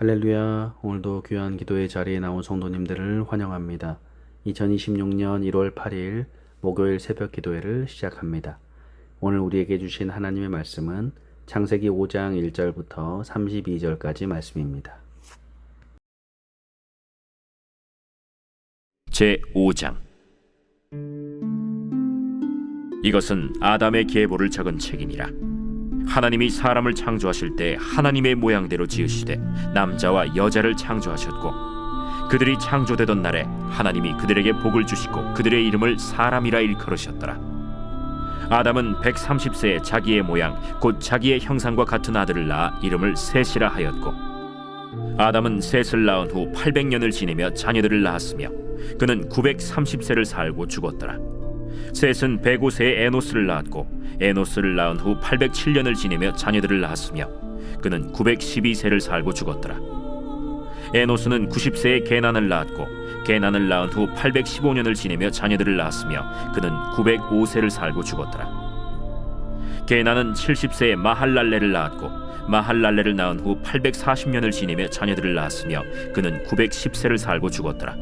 할렐루야. 오늘도 귀한 기도의 자리에 나온 성도님들을 환영합니다. 2026년 1월 8일 목요일 새벽 기도회를 시작합니다. 오늘 우리에게 주신 하나님의 말씀은 창세기 5장 1절부터 32절까지 말씀입니다. 제5장 이것은 아담의 계보를 적은 책이니라. 하나님이 사람을 창조하실 때 하나님의 모양대로 지으시되 남자와 여자를 창조하셨고, 그들이 창조되던 날에 하나님이 그들에게 복을 주시고 그들의 이름을 사람이라 일컬으셨더라. 아담은 130세에 자기의 모양 곧 자기의 형상과 같은 아들을 낳아 이름을 셋이라 하였고, 아담은 셋을 낳은 후 800년을 지내며 자녀들을 낳았으며 그는 930세를 살고 죽었더라. 셋은 105세에 에노스를 낳았고, 에노스를 낳은 후 807년을 지내며 자녀들을 낳았으며 그는 912세를 살고 죽었더라. 에노스는 90세에 게난을 낳았고, 게난을 낳은 후 815년을 지내며 자녀들을 낳았으며 그는 905세를 살고 죽었더라. 게난은 70세에 마할랄레를 낳았고, 마할랄레를 낳은 후 840년을 지내며 자녀들을 낳았으며 그는 910세를 살고 죽었더라.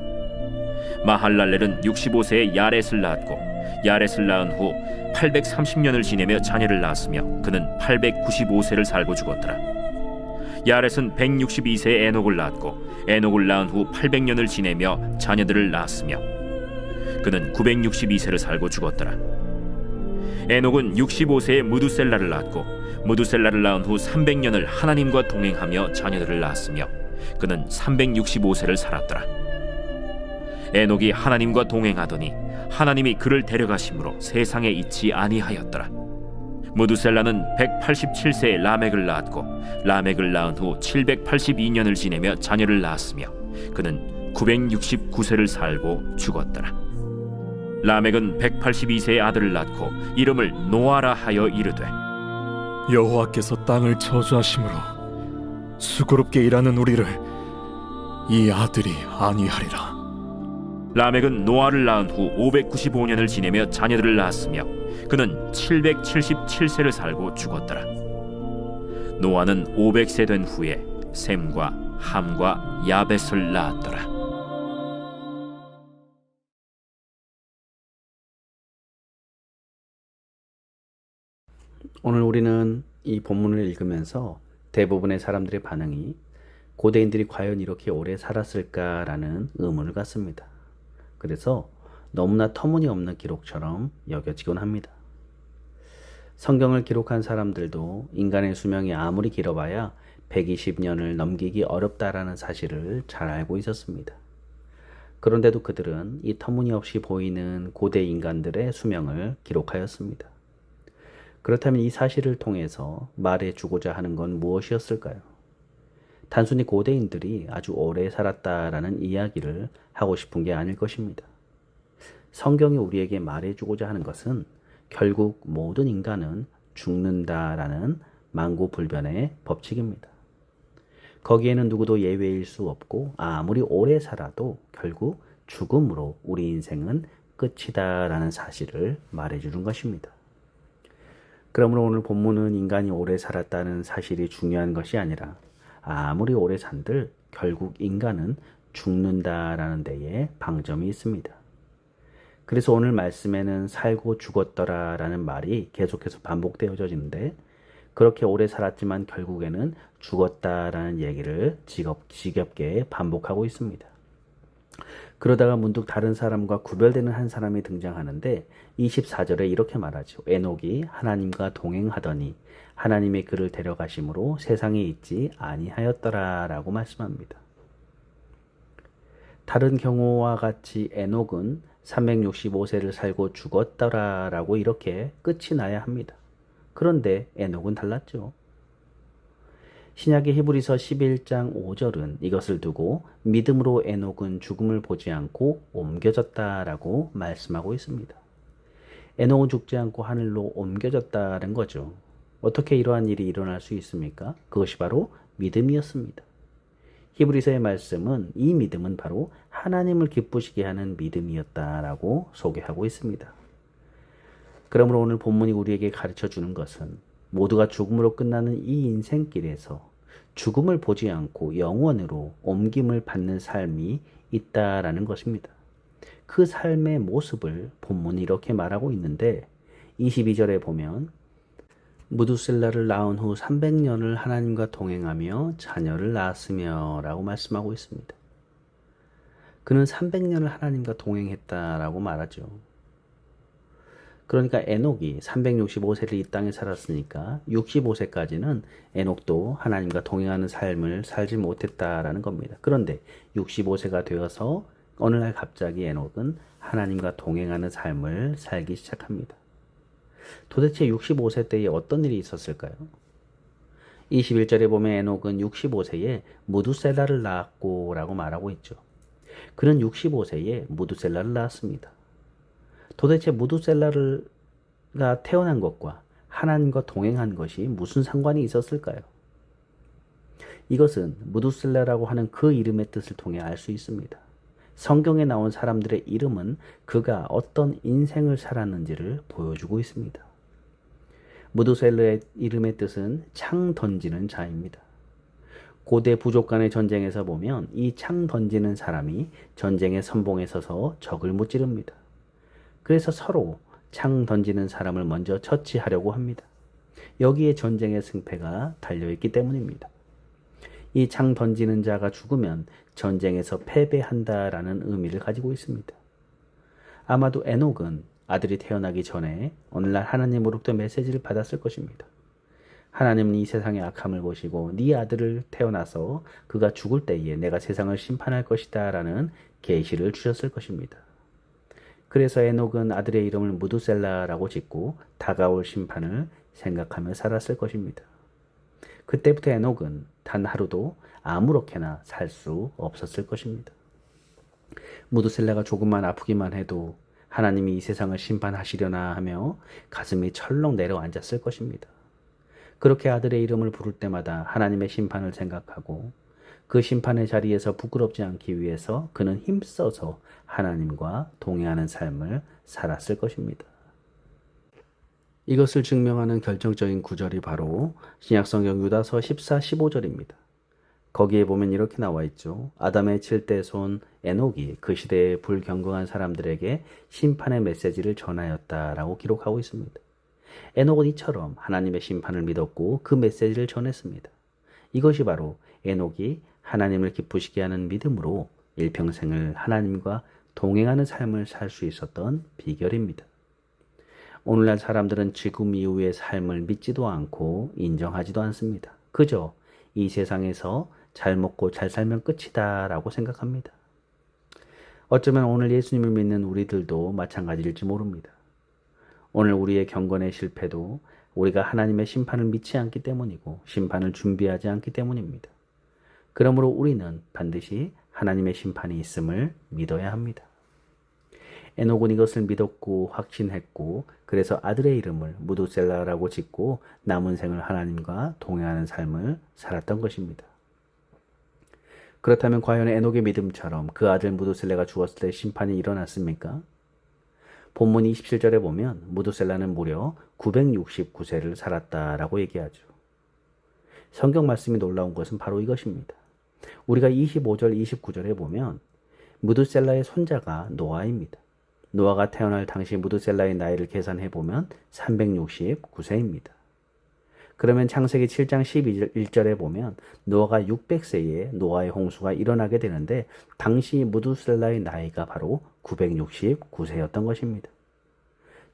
마할랄렐은 65세에 야렛을 낳았고, 야렛을 낳은 후 830년을 지내며 자녀를 낳았으며 그는 895세를 살고 죽었더라. 야렛은 162세에 에녹을 낳았고, 에녹을 낳은 후 800년을 지내며 자녀들을 낳았으며 그는 962세를 살고 죽었더라. 에녹은 65세에 무두셀라를 낳았고, 무두셀라를 낳은 후 300년을 하나님과 동행하며 자녀들을 낳았으며 그는 365세를 살았더라. 에녹이 하나님과 동행하더니 하나님이 그를 데려가심으로 세상에 있지 아니하였더라. 무두셀라는 187세에 라멕을 낳았고, 라멕을 낳은 후 782년을 지내며 자녀를 낳았으며 그는 969세를 살고 죽었더라. 라멕은 182세의 아들을 낳고 이름을 노아라 하여 이르되, 여호와께서 땅을 저주하심으로 수고롭게 일하는 우리를 이 아들이 안위하리라. 라멕은 노아를 낳은 후 595년을 지내며 자녀들을 낳았으며 그는 777세를 살고 죽었더라. 노아는 500세 된 후에 셈과 함과 야벳을 낳았더라. 오늘 우리는 이 본문을 읽으면서 대부분의 사람들의 반응이 고대인들이 과연 이렇게 오래 살았을까라는 의문을 갖습니다. 그래서 너무나 터무니없는 기록처럼 여겨지곤 합니다. 성경을 기록한 사람들도 인간의 수명이 아무리 길어봐야 120년을 넘기기 어렵다라는 사실을 잘 알고 있었습니다. 그런데도 그들은 이 터무니없이 보이는 고대 인간들의 수명을 기록하였습니다. 그렇다면 이 사실을 통해서 말해주고자 하는 건 무엇이었을까요? 단순히 고대인들이 아주 오래 살았다라는 이야기를 하고 싶은 게 아닐 것입니다. 성경이 우리에게 말해주고자 하는 것은 결국 모든 인간은 죽는다라는 만고불변의 법칙입니다. 거기에는 누구도 예외일 수 없고 아무리 오래 살아도 결국 죽음으로 우리 인생은 끝이다라는 사실을 말해주는 것입니다. 그러므로 오늘 본문은 인간이 오래 살았다는 사실이 중요한 것이 아니라 아무리 오래 산들 결국 인간은 죽는다라는 데에 방점이 있습니다. 그래서 오늘 말씀에는 살고 죽었더라라는 말이 계속해서 반복되어지는데, 그렇게 오래 살았지만 결국에는 죽었다라는 얘기를 지겹게 반복하고 있습니다. 그러다가 문득 다른 사람과 구별되는 한 사람이 등장하는데 24절에 이렇게 말하죠. 에녹이 하나님과 동행하더니 하나님의 그를 데려가심으로 세상에 있지 아니하였더라 라고 말씀합니다. 다른 경우와 같이 에녹은 365세를 살고 죽었더라 라고 이렇게 끝이 나야 합니다. 그런데 에녹은 달랐죠. 신약의 히브리서 11장 5절은 이것을 두고 믿음으로 에녹은 죽음을 보지 않고 옮겨졌다라고 말씀하고 있습니다. 에녹은 죽지 않고 하늘로 옮겨졌다는 거죠. 어떻게 이러한 일이 일어날 수 있습니까? 그것이 바로 믿음이었습니다. 히브리서의 말씀은 이 믿음은 바로 하나님을 기쁘시게 하는 믿음이었다라고 소개하고 있습니다. 그러므로 오늘 본문이 우리에게 가르쳐 주는 것은 모두가 죽음으로 끝나는 이 인생길에서 죽음을 보지 않고 영원으로 옮김을 받는 삶이 있다라는 것입니다. 그 삶의 모습을 본문이 이렇게 말하고 있는데 22절에 보면 무두셀라를 낳은 후 300년을 하나님과 동행하며 자녀를 낳았으며 라고 말씀하고 있습니다. 그는 300년을 하나님과 동행했다라고 말하죠. 그러니까 에녹이 365세를 이 땅에 살았으니까 65세까지는 에녹도 하나님과 동행하는 삶을 살지 못했다라는 겁니다. 그런데 65세가 되어서 어느 날 갑자기 에녹은 하나님과 동행하는 삶을 살기 시작합니다. 도대체 65세 때에 어떤 일이 있었을까요? 21절에 보면 에녹은 65세에 무두셀라를 낳았고 라고 말하고 있죠. 그는 65세에 무두셀라를 낳았습니다. 도대체 무두셀라가 태어난 것과 하나님과 동행한 것이 무슨 상관이 있었을까요? 이것은 무두셀라라고 하는 그 이름의 뜻을 통해 알 수 있습니다. 성경에 나온 사람들의 이름은 그가 어떤 인생을 살았는지를 보여주고 있습니다. 무두셀라의 이름의 뜻은 창 던지는 자입니다. 고대 부족 간의 전쟁에서 보면 이 창 던지는 사람이 전쟁의 선봉에 서서 적을 무찌릅니다. 그래서 서로 창 던지는 사람을 먼저 처치하려고 합니다. 여기에 전쟁의 승패가 달려있기 때문입니다. 이 창 던지는 자가 죽으면 전쟁에서 패배한다라는 의미를 가지고 있습니다. 아마도 에녹은 아들이 태어나기 전에 어느 날 하나님으로부터 메시지를 받았을 것입니다. 하나님은 이 세상의 악함을 보시고 네 아들을 태어나서 그가 죽을 때에 내가 세상을 심판할 것이다 라는 계시를 주셨을 것입니다. 그래서 에녹은 아들의 이름을 무두셀라라고 짓고 다가올 심판을 생각하며 살았을 것입니다. 그때부터 에녹은 단 하루도 아무렇게나 살 수 없었을 것입니다. 무두셀라가 조금만 아프기만 해도 하나님이 이 세상을 심판하시려나 하며 가슴이 철렁 내려앉았을 것입니다. 그렇게 아들의 이름을 부를 때마다 하나님의 심판을 생각하고 그 심판의 자리에서 부끄럽지 않기 위해서 그는 힘써서 하나님과 동행하는 삶을 살았을 것입니다. 이것을 증명하는 결정적인 구절이 바로 신약성경 유다서 14, 15절입니다. 거기에 보면 이렇게 나와 있죠. 아담의 7대 손 에녹이 그 시대에 불경건한 사람들에게 심판의 메시지를 전하였다라고 기록하고 있습니다. 에녹은 이처럼 하나님의 심판을 믿었고 그 메시지를 전했습니다. 이것이 바로 에녹이 하나님을 기쁘시게 하는 믿음으로 일평생을 하나님과 동행하는 삶을 살 수 있었던 비결입니다. 오늘날 사람들은 지금 이후의 삶을 믿지도 않고 인정하지도 않습니다. 그저 이 세상에서 잘 먹고 잘 살면 끝이다 라고 생각합니다. 어쩌면 오늘 예수님을 믿는 우리들도 마찬가지일지 모릅니다. 오늘 우리의 경건의 실패도 우리가 하나님의 심판을 믿지 않기 때문이고 심판을 준비하지 않기 때문입니다. 그러므로 우리는 반드시 하나님의 심판이 있음을 믿어야 합니다. 에녹은 이것을 믿었고 확신했고 그래서 아들의 이름을 무두셀라라고 짓고 남은 생을 하나님과 동행하는 삶을 살았던 것입니다. 그렇다면 과연 에녹의 믿음처럼 그 아들 무두셀라가 죽었을 때 심판이 일어났습니까? 본문 27절에 보면 무두셀라는 무려 969세를 살았다라고 얘기하죠. 성경 말씀이 놀라운 것은 바로 이것입니다. 우리가 25절, 29절에 보면 무두셀라의 손자가 노아입니다. 노아가 태어날 당시 무두셀라의 나이를 계산해 보면 369세입니다. 그러면 창세기 7장 11절에 보면 노아가 600세에 노아의 홍수가 일어나게 되는데 당시 무두셀라의 나이가 바로 969세였던 것입니다.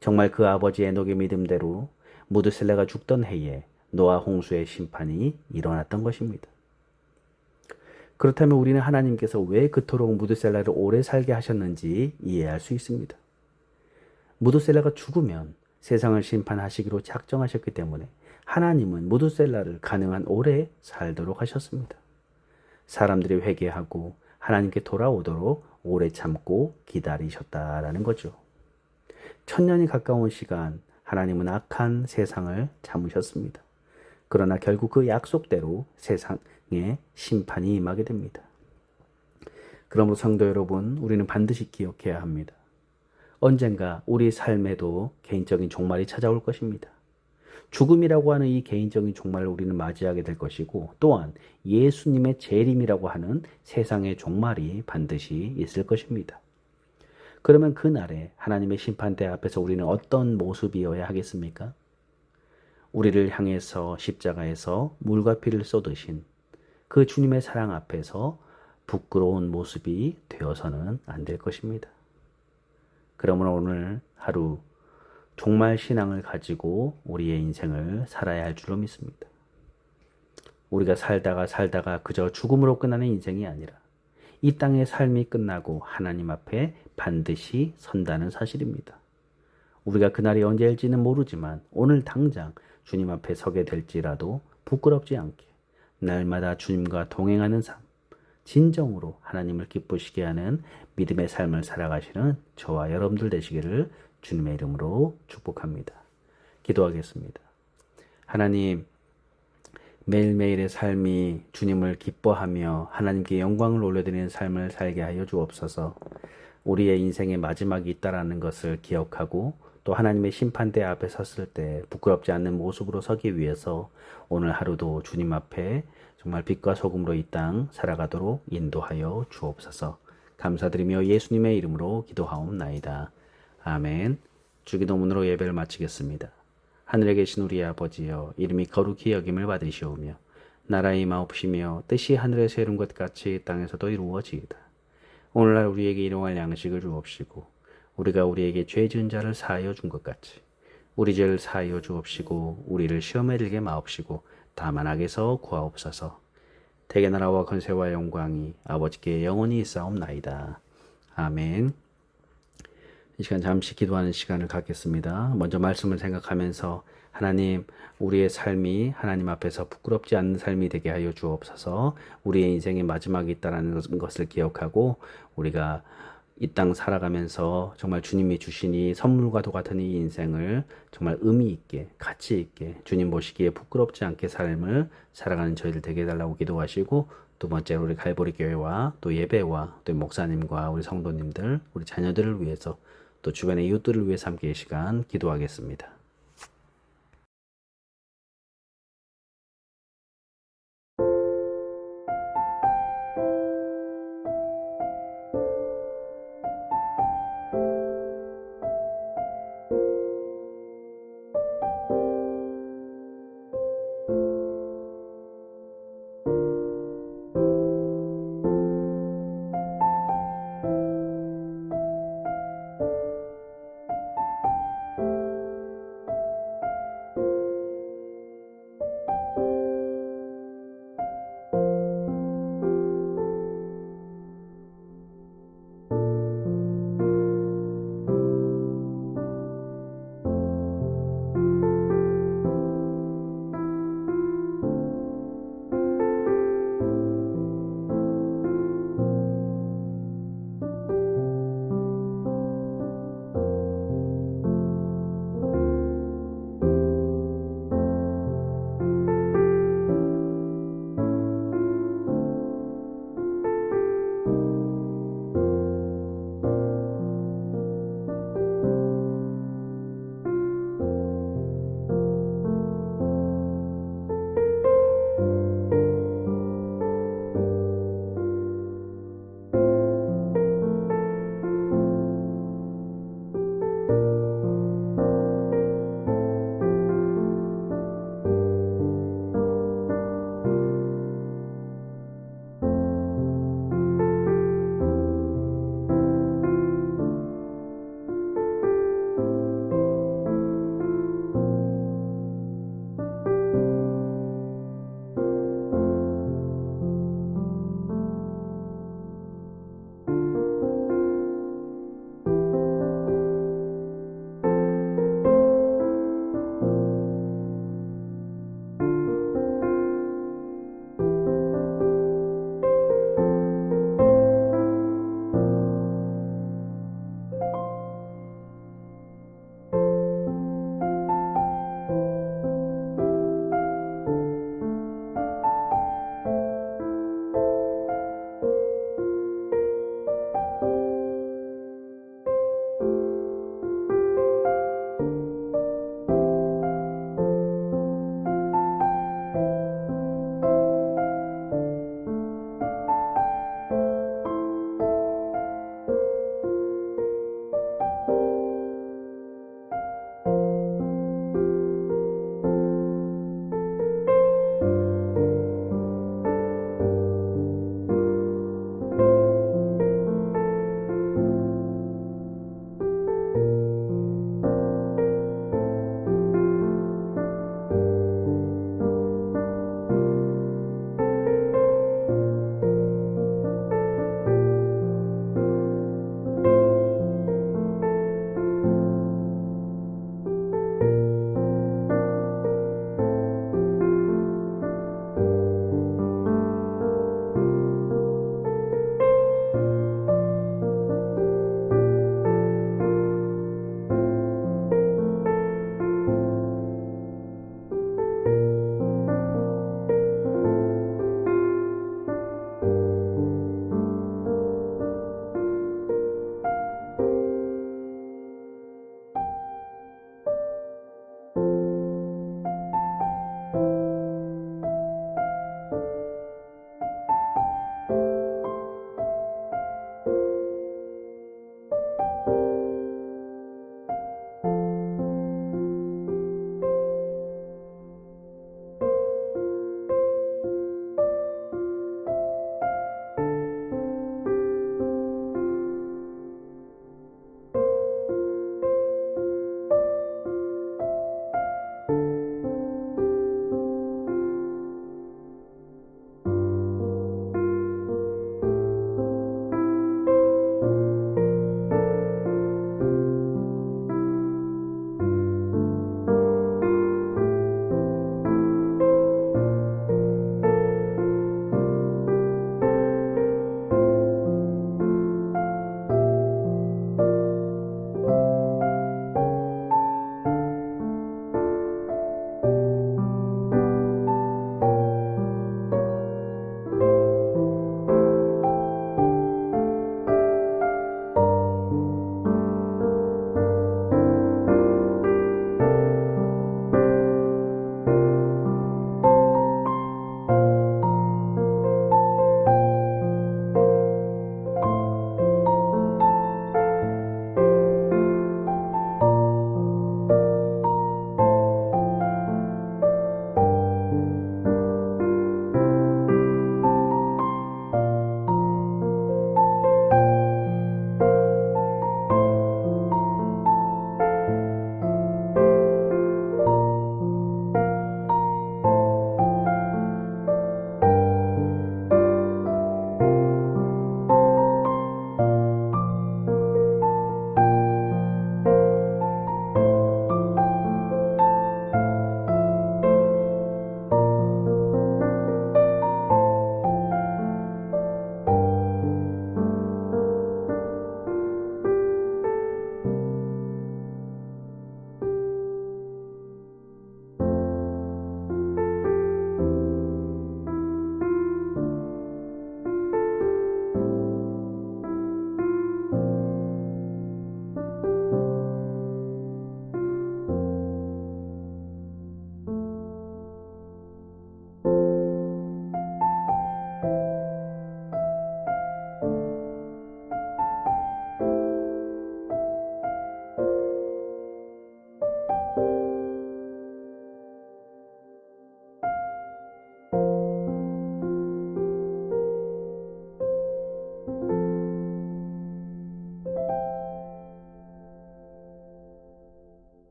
정말 그 아버지 에녹의 믿음대로 무두셀라가 죽던 해에 노아 홍수의 심판이 일어났던 것입니다. 그렇다면 우리는 하나님께서 왜 그토록 무두셀라를 오래 살게 하셨는지 이해할 수 있습니다. 무두셀라가 죽으면 세상을 심판하시기로 작정하셨기 때문에 하나님은 무두셀라를 가능한 오래 살도록 하셨습니다. 사람들이 회개하고 하나님께 돌아오도록 오래 참고 기다리셨다라는 거죠. 1000년이 가까운 시간 하나님은 악한 세상을 참으셨습니다. 그러나 결국 그 약속대로 세상에 심판이 임하게 됩니다. 그러므로 성도 여러분, 우리는 반드시 기억해야 합니다. 언젠가 우리 삶에도 개인적인 종말이 찾아올 것입니다. 죽음이라고 하는 이 개인적인 종말을 우리는 맞이하게 될 것이고, 또한 예수님의 재림이라고 하는 세상의 종말이 반드시 있을 것입니다. 그러면 그날에 하나님의 심판대 앞에서 우리는 어떤 모습이어야 하겠습니까? 우리를 향해서 십자가에서 물과 피를 쏟으신 그 주님의 사랑 앞에서 부끄러운 모습이 되어서는 안 될 것입니다. 그러므로 오늘 하루 종말 신앙을 가지고 우리의 인생을 살아야 할 줄로 믿습니다. 우리가 살다가 그저 죽음으로 끝나는 인생이 아니라 이 땅의 삶이 끝나고 하나님 앞에 반드시 선다는 사실입니다. 우리가 그날이 언제일지는 모르지만 오늘 당장 주님 앞에 서게 될지라도 부끄럽지 않게 날마다 주님과 동행하는 삶, 진정으로 하나님을 기쁘시게 하는 믿음의 삶을 살아가시는 저와 여러분들 되시기를 주님의 이름으로 축복합니다. 기도하겠습니다. 하나님, 매일매일의 삶이 주님을 기뻐하며 하나님께 영광을 올려드리는 삶을 살게 하여 주옵소서. 우리의 인생의 마지막이 있다라는 것을 기억하고 또 하나님의 심판대 앞에 섰을 때 부끄럽지 않는 모습으로 서기 위해서 오늘 하루도 주님 앞에 정말 빛과 소금으로 이 땅 살아가도록 인도하여 주옵소서. 감사드리며 예수님의 이름으로 기도하옵나이다. 아멘. 주기도문으로 예배를 마치겠습니다. 하늘에 계신 우리 아버지여, 이름이 거룩히 여김을 받으시오며 나라의 임하옵시며 뜻이 하늘에서 이룬 것 같이 땅에서도 이루어지이다. 오늘날 우리에게 일용할 양식을 주옵시고 우리가 우리에게 죄 지은 자를 사하여 준 것 같이 우리 죄를 사하여 주옵시고 우리를 시험에 들게 마옵시고 다만 악에서 구하옵소서. 대개 나라와 권세와 영광이 아버지께 영원히 있사옵나이다. 아멘. 이 시간 잠시 기도하는 시간을 갖겠습니다. 먼저 말씀을 생각하면서 하나님, 우리의 삶이 하나님 앞에서 부끄럽지 않는 삶이 되게 하여 주옵소서. 우리의 인생의 마지막이 있다는 것을 기억하고 우리가 이 땅 살아가면서 정말 주님이 주신 이 선물과도 같은 이 인생을 정말 의미 있게, 가치 있게 주님 보시기에 부끄럽지 않게 삶을 살아가는 저희들 되게 해달라고 기도하시고, 두 번째로 우리 갈보리 교회와 또 예배와 또 목사님과 우리 성도님들, 우리 자녀들을 위해서 또 주변의 이웃들을 위해서 함께 이 시간 기도하겠습니다.